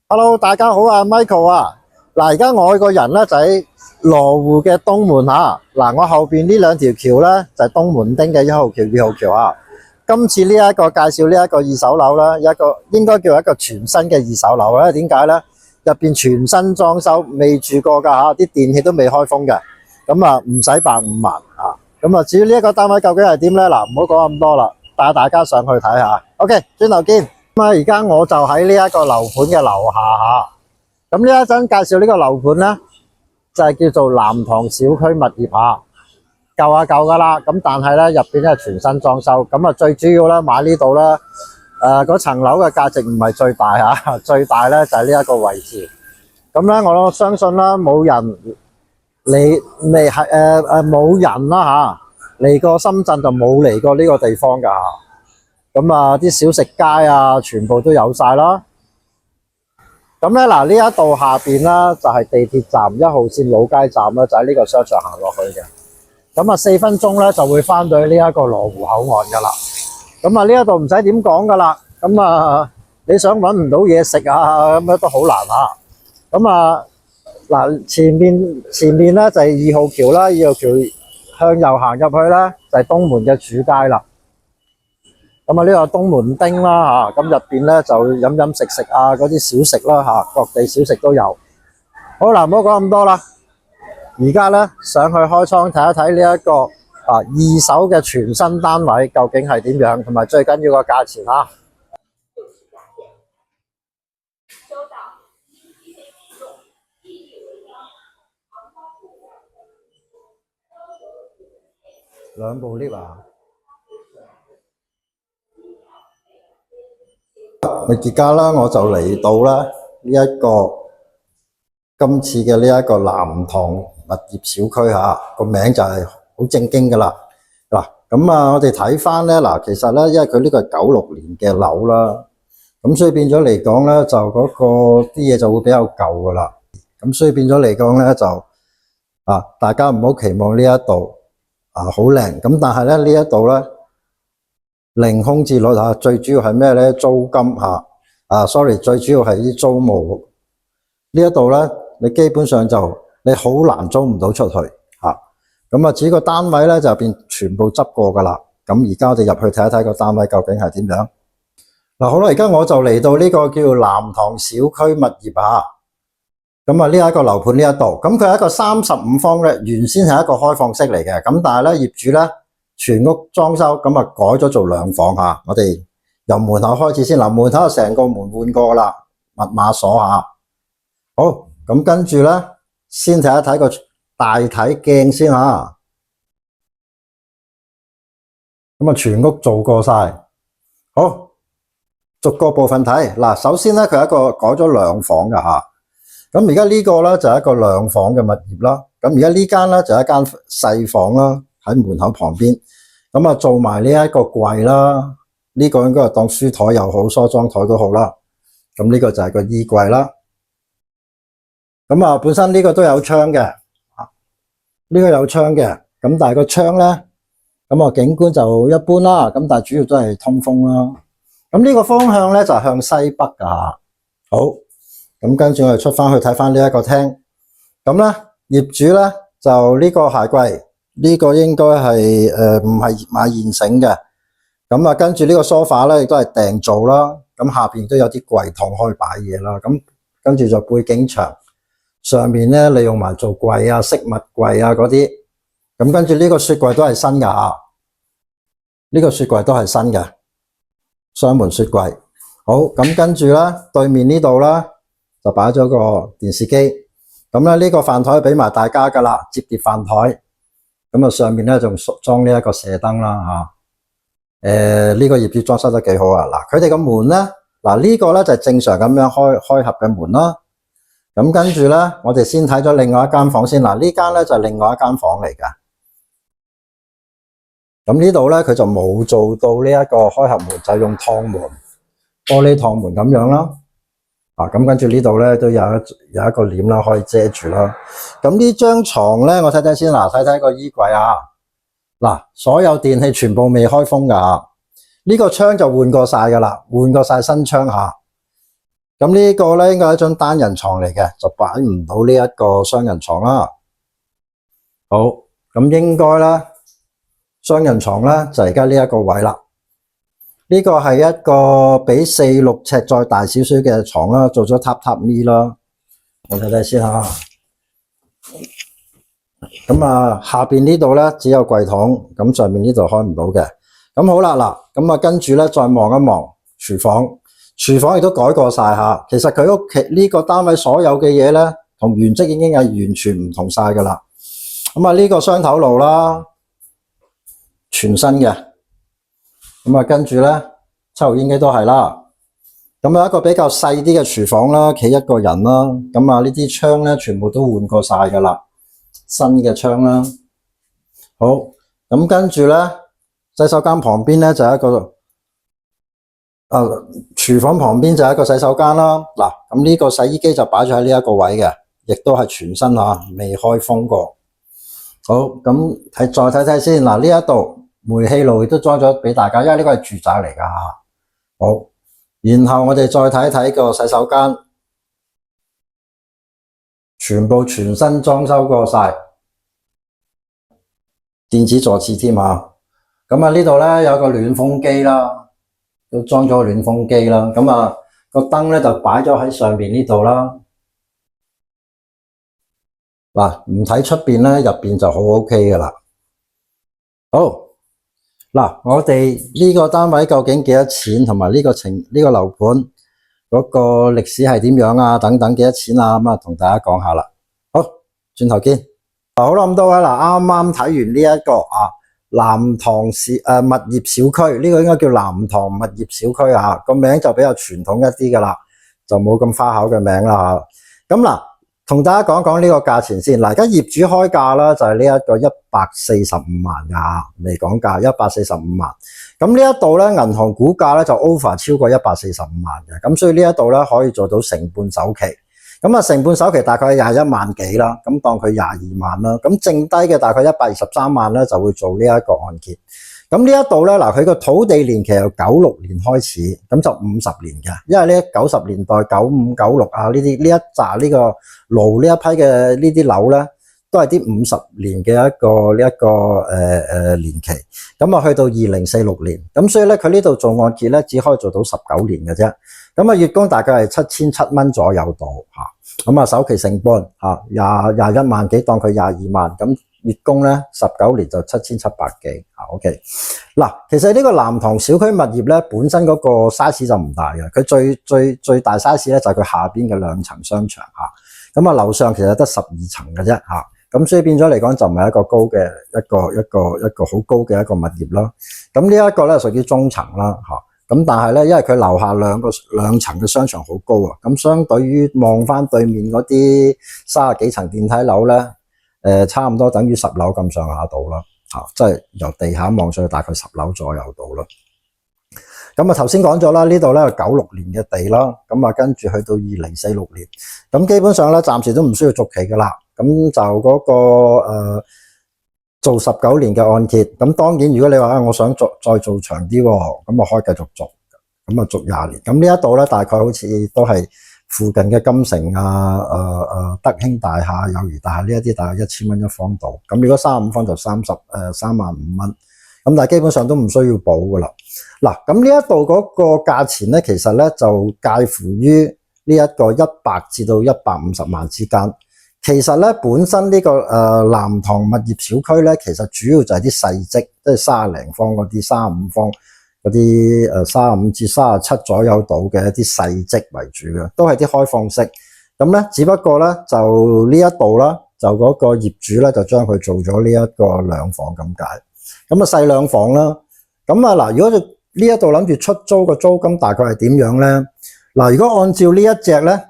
Hello，大家好啊，Michael 啊。嗱，而家我個人咧就喺羅湖嘅東門嚇。嗱，我後邊呢兩條橋咧就係東門町嘅1號橋、2號橋啊。今次呢一個介紹呢一個二手樓啦，一個應該叫一個全新嘅二手樓咧。點解咧？入邊全新裝修，未住過㗎嚇，啲電器都未開封嘅。咁啊，唔使百5萬啊。咁啊，至於呢一個單位究竟係點咧？嗱，唔好講咁多啦，帶大家上去睇下。OK，轉頭見。咁啊，而家我就喺呢一個樓盤嘅樓下嚇。咁呢一陣介紹呢個樓盤咧，就係叫做南塘小區物業嚇，舊㗎啦。咁但係咧入邊咧全新裝修。咁啊，最主要咧買呢度咧，嗰層樓嘅價值唔係最大嚇，最大咧就係呢一個位置。咁咧我相信啦，冇人冇人啦嚇，嚟過深圳就冇嚟過呢個地方㗎嚇。咁啊，啲小食街啊，全部都有晒啦。咁咧嗱，呢一度下邊啦，就係地鐵站1號線老街站啦，就喺呢個商場行落去嘅。咁啊，4分鐘咧就會翻到呢一個羅湖口岸噶啦。咁啊，呢一度唔使點講噶啦。咁啊，你想揾唔到嘢食啊，咁樣都好難啊。咁啊，嗱，前面咧就係2號橋啦，2號橋向右行入去咧就係東門嘅主街啦。咁啊，呢個東門町啦嚇，咁入邊咧就飲食啊，嗰啲小食啦嚇，各地小食都有。好啦，唔好講咁多啦，而家咧上去開倉睇一睇呢一個二手嘅全新單位究竟係點樣，同埋最緊要個價錢嚇。兩部 lift 啊！而家啦，我就嚟到啦呢一個今次嘅呢一個南塘物業小區嚇，個名就係好正經噶啦。嗱，咁啊，我哋睇翻咧嗱，其實咧，因為佢呢個係96年嘅樓啦，咁所以變咗嚟講咧，就嗰個啲嘢就會比較舊噶啦。咁所以變咗嚟講咧，就大家唔好期望呢一度好靚。咁但係咧呢一度咧，零空置率嚇，最主要係咩咧？租金sorry， 最主要係啲租務呢一度咧，你基本上就你好難租唔到出去嚇。咁啊，至於個單位咧就變全部執過噶啦。咁而家我哋入去睇一睇個單位究竟係點樣。嗱，好啦，而家我就嚟到呢個叫南塘小區物業啊。咁啊，呢一個樓盤呢一度，咁佢係一個35方咧，原先係一個開放式嚟嘅。咁但係咧業主咧，全屋裝修，咁啊改咗做2房嚇。我哋由門口開始先，嗱，門口就成個門換過啦，密碼鎖嚇。好，咁跟住咧，先睇一睇個大體鏡先嚇。咁啊，全屋做過晒。好，逐個部分睇。嗱，首先咧，佢係一個改咗2房嘅嚇。咁而家呢個咧就係一個2房嘅物業啦。咁而家呢間咧就係一間細房啦，喺門口旁邊。咁啊，做埋呢一個櫃啦，呢個應該係當書台又好，梳妝台都好啦。咁呢個就係個衣櫃啦。咁啊，本身呢個都有窗嘅，呢個有窗嘅。咁但係個窗咧，咁啊景觀就一般啦。咁但係主要都係通風啦。咁呢個方向咧就係向西北噶。好，咁跟住我哋出翻去睇翻呢一個廳。咁咧業主咧就呢個鞋櫃。呢個應該係唔係買現成嘅。咁啊，跟住呢個梳化咧亦都係訂做啦。咁下邊都有啲櫃筒可以擺嘢啦。咁跟住就背景牆上面咧利用埋做櫃啊、飾物櫃啊嗰啲。咁跟住呢個雪櫃都係新嘅嚇，呢個雪櫃都係新嘅雙門雪櫃。好，咁跟住咧對面呢度啦就擺咗個電視機。咁咧呢個飯台俾埋大家噶啦，摺疊飯台。咁啊，上面咧仲裝呢一個射燈啦嚇。呢個業主裝修得幾好啊！嗱，佢哋個門咧，嗱呢個咧就係正常咁樣開合嘅門啦。咁跟住咧，我哋先睇咗另外一間房先。嗱，呢間咧就係另外一間房嚟㗎。咁呢度咧佢就冇做到呢一個開合門，就係用趟門、玻璃趟門咁樣啦。咁跟住呢度咧都有一個簾啦，可以遮住啦。咁呢張床咧，我睇睇先。嗱，睇睇個衣櫃啊。嗱，所有電器全部未開封噶。呢個窗就換過晒噶啦，換過晒新窗嚇。咁呢個咧應該係一張單人床嚟嘅，就擺唔到呢一個雙人床啦。好，咁應該啦，雙人床咧就而家呢一個位啦。呢個係一個比4、6尺再大少少嘅床啦，做咗榻榻米啦。我睇睇先吓。咁啊，下邊呢度咧只有櫃桶，咁上面呢度開唔到嘅。咁好啦，嗱，咁啊跟住咧再望一望廚房，廚房亦都改過晒吓。其實佢屋企呢個單位所有嘅嘢咧，同原則已經係完全唔同晒噶啦。咁啊呢個雙頭爐啦，全新嘅。咁啊跟住咧抽油煙機都係啦。咁有一個比較細啲嘅廚房啦，企一個人啦。咁啊呢啲窗咧全部都換過晒噶啦，新嘅窗啦。好，咁跟住咧洗手間旁邊咧就係一個廚房旁邊就係一個洗手間啦。嗱，咁呢個洗衣機就擺咗喺呢一個位嘅，亦都係全新吓，未開封過。好，咁再睇睇先。嗱，呢一度煤氣爐亦都裝咗俾大家，因為呢個係住宅嚟噶吓。好，然後我哋再睇睇個洗手間，全部全新裝修過晒，電子坐廁添啊。咁啊呢度咧有個暖風機啦，都裝咗個暖風機啦。咁啊個燈咧就擺咗喺上邊呢度啦。嗱，唔睇出邊咧，入邊就好 OK 噶啦。好，嗱，我哋呢個單位究竟幾多錢，同埋呢個樓盤嗰個歷史係點樣啊？等等幾多錢啊？咁啊，同大家講下啦。好，轉頭見。好啦，咁多位嗱，啱啱睇完呢一個南塘物業小區，呢個應該叫南塘物業小區啊，個名就比較傳統一啲噶啦，就冇咁花巧嘅名啦吓。咁嗱，同大家講講呢個價錢先。嗱，而家業主開價啦，就係呢一個145萬噶，未講價145萬。咁呢一度咧，銀行估價咧就 over 超過145萬嘅，咁所以呢一度咧可以做到成半首期。咁啊，成半首期大概21萬幾啦，咁當佢22萬啦，咁剩低嘅大概123萬咧就會做呢一個按揭。咁呢一度咧，嗱，佢個土地年期由96年開始，咁就50年嘅，因為呢90年代95、96啊呢一紮呢個爐呢一批嘅呢啲樓咧，都係啲50年嘅一個年期。咁啊，去到2046年，咁所以咧佢呢度做按揭咧只可以做到19年嘅啫。咁啊，月供大概係7700蚊左右度吓，咁啊首期成半吓21萬幾，當佢22萬，咁月供咧19年就7700幾吓。OK， 嗱，其實呢個南塘小區物業咧本身嗰個 size 就唔大嘅，佢最大 size 咧就係佢下邊嘅2層商場吓，咁啊樓上其實得12層嘅啫吓，咁所以變咗嚟講就唔係一個高嘅一個好高嘅一個物業咯。咁呢一個咧屬於中層啦吓。咁但係咧，因為佢樓下兩層嘅商場好高啊，咁相對於望翻對面嗰啲30幾層電梯樓咧，差唔多等於10樓咁上下度啦，即係由地下望上去大概10樓左右度啦。咁啊頭先講咗啦，呢度咧係96年嘅地啦，咁啊跟住去到2046年，咁基本上咧暫時都唔需要續期噶啦，咁就嗰個做19年嘅按揭，咁當然如果你話我想再做長啲，咁我可以繼續續，咁啊續20年。咁呢一度咧大概好似都係附近嘅金城德興大廈、友誼大廈呢一啲，大概1000蚊一方度。咁如果35方就3萬5蚊。咁但係基本上都唔需要補噶啦。嗱，咁呢一度嗰個價錢咧，其實咧就介乎於呢一個100至到150萬之間。其實咧，本身呢個南塘物業小區咧，其實主要就係啲細則，即係30零方嗰啲、35方嗰啲35至37左右度嘅一啲細則為主嘅，都係啲開放式。咁咧，只不過咧就呢一度啦，就嗰個業主咧就將佢做咗呢一個2房咁解。咁啊細2房啦。咁啊嗱，如果呢一度諗住出租個租金大概係點樣咧？嗱，如果按照呢一隻咧。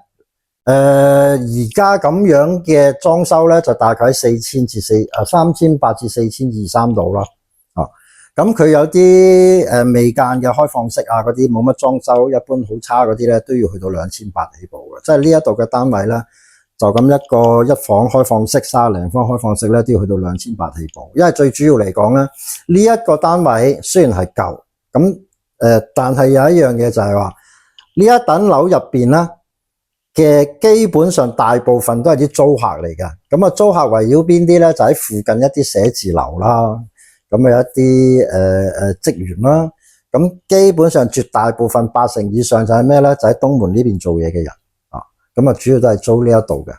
而家咁樣嘅裝修咧，就大概3800至4200度啦。咁佢有啲未間嘅開放式啊，嗰啲冇乜裝修，一般好差嗰啲咧，都要去到2800起步嘅。即係呢一度嘅單位咧，就咁一個一房開放式、30零方開放式咧，都要去到2800起步。因為最主要嚟講咧，呢一個單位雖然係舊，咁但係有一樣嘢就係話呢一等樓入邊咧。嘅基本上大部分都係啲租客嚟嘅。咁啊，租客圍繞邊啲咧？就喺附近一啲寫字樓啦，咁啊一啲職員啦。咁基本上絕大部分80%以上就係咩咧？就喺東門呢邊做嘢嘅人啊。咁啊，主要都係租呢一度嘅。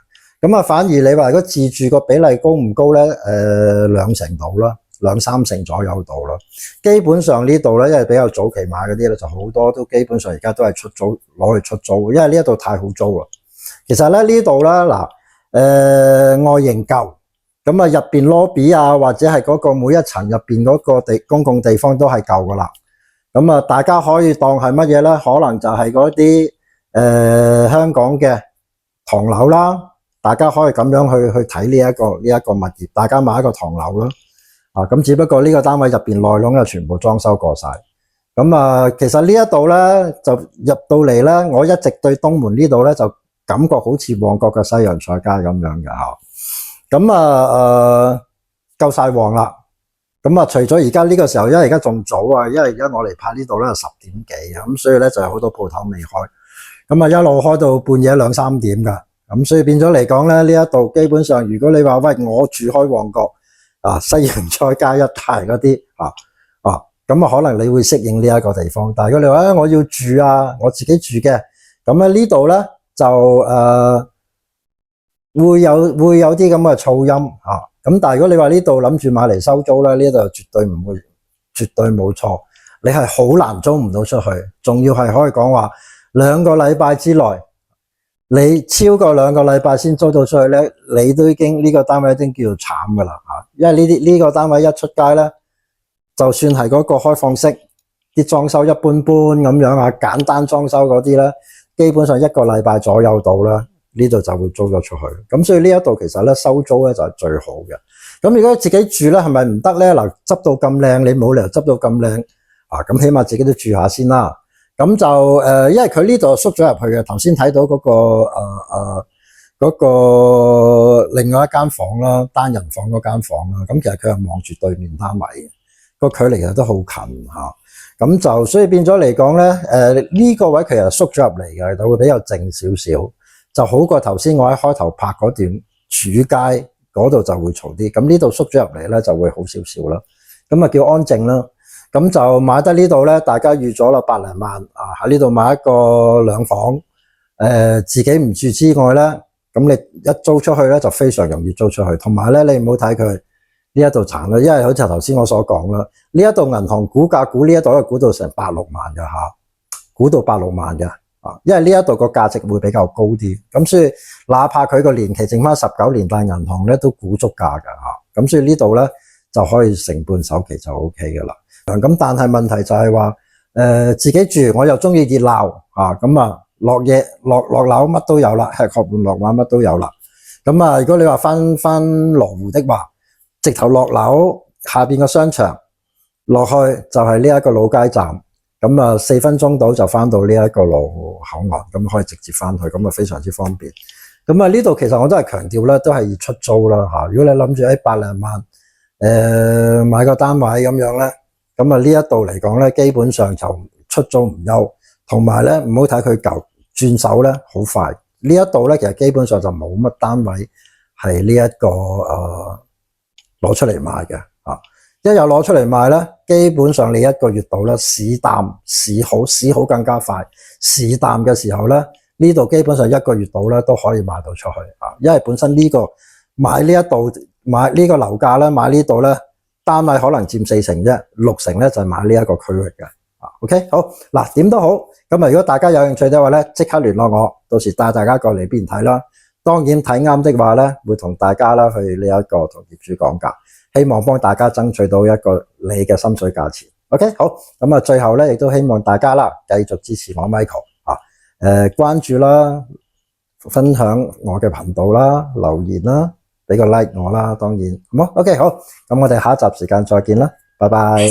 咁啊，反而你話如果自住個比例高唔高咧？2成度啦，2-3成左右度啦。基本上呢度咧，因為比較早期買嗰啲咧，就好多都基本上而家都係出租攞去出租，因為呢一度太好租啦。其實咧呢度咧嗱，外形舊，咁啊入邊 lobby 啊或者係嗰個每一層入邊嗰個公共地方都係舊噶啦。咁啊，大家可以當係乜嘢咧？可能就係嗰啲香港嘅唐樓啦。大家可以咁樣去睇呢一個物業，大家買一個唐樓啦。啊，咁只不過呢個單位入邊內籠就全部裝修過晒。咁啊，其實呢一度咧就入到嚟咧，我一直對東門呢度咧就感覺好似旺角嘅西洋菜街咁樣嘅嚇。咁啊夠晒旺啦。咁啊，除咗而家呢個時候，因為而家仲早啊，因為而家我嚟拍呢度咧10點幾啊，咁所以咧就有好多鋪頭未開。咁啊一路開到半夜2-3點㗎。咁所以變咗嚟講咧，呢一度基本上，如果你話喂我住開旺角啊西洋菜街一帶嗰啲咁啊可能你會適應呢一個地方。但係如果你話我要住啊，我自己住嘅，咁咧呢度咧就會有啲咁嘅噪音咁但係如果你話呢度諗住買嚟收租咧，呢度絕對唔會，絕對冇錯。你係好難租唔到出去，仲要係可以講話2個禮拜之內。你超過2個禮拜先租到出去咧，你都已經呢個單位已經叫做慘噶啦吓，因為呢個單位一出街咧，就算係嗰個開放式，啲裝修一般般咁樣啊，簡單裝修嗰啲咧，基本上1個禮拜左右到啦，呢度就會租咗出去。咁所以呢一度其實咧收租咧就係最好嘅。咁如果自己住咧係咪唔得咧？嗱，執到咁靚，你冇理由執到咁靚啊，咁起碼自己都住下先啦。咁就因為佢呢度縮咗入去嘅，頭先睇到嗰個另外一間房啦，單人房嗰間房啦，咁其實佢係望住對面單位嘅，個距離其實都好近嚇。咁就所以變咗嚟講咧，呢個位其實縮咗入嚟嘅，就會比較靜少少，就好過頭先我喺開頭拍嗰段主街嗰度就會嘈啲。咁呢度縮咗入嚟咧就會好少少啦，咁啊叫安靜啦。咁就買得呢度咧，大家預咗啦，8零萬啊，喺呢度買一個2房，自己唔住之外咧，咁你一租出去咧就非常容易租出去。同埋咧，你唔好睇佢呢一度殘啦，因為好似頭先我所講啦，呢一度銀行估價估呢一度係估到成8-6萬嘅嚇，估到8-6萬嘅啊，因為呢一度個價值會比較高啲，咁所以哪怕佢個年期剩翻19年，但係銀行咧都估足價㗎嚇，咁所以呢度咧就可以成半首期就 OK 嘅啦。咁但係問題就係話，自己住我又中意熱鬧咁啊落嘢落樓乜都有啦，吃喝玩樂玩乜都有啦。咁啊，如果你話翻羅湖的話，直頭落樓下邊個商場落去就係呢一個老街站，咁啊4分鐘到就翻到呢一個羅湖口岸，咁可以直接翻去，咁啊非常之方便。咁啊呢度其實我都係強調咧，都係要出租啦吓。如果你諗住喺8零萬買個單位咁樣咧。咁啊呢一度嚟講咧，基本上就出租唔憂，同埋咧唔好睇佢舊，轉手咧好快。呢一度咧其實基本上就冇乜單位係呢一個攞出嚟賣嘅一有攞出嚟賣咧，基本上你1個月度咧市淡市好更加快。市淡嘅時候咧，呢度基本上1個月度咧都可以賣到出去因為本身呢個買呢一度買呢個樓價咧，買呢度咧。單位可能佔4成啫，6成咧就係買呢一個區域嘅OK 好嗱，點都好咁啊！如果大家有興趣嘅話咧，即刻聯絡我，到時帶大家過嚟邊睇啦。當然睇啱的話咧，會同大家啦去呢一個同業主講價，希望幫大家爭取到一個你嘅心水價錢。OK 好咁啊！最後咧亦都希望大家啦繼續支持我 Michael 關注啦，分享我嘅頻道啦，留言啦。俾個 like 我啦，當然好冇 OK 好，咁我哋下一集時間再見啦，拜拜。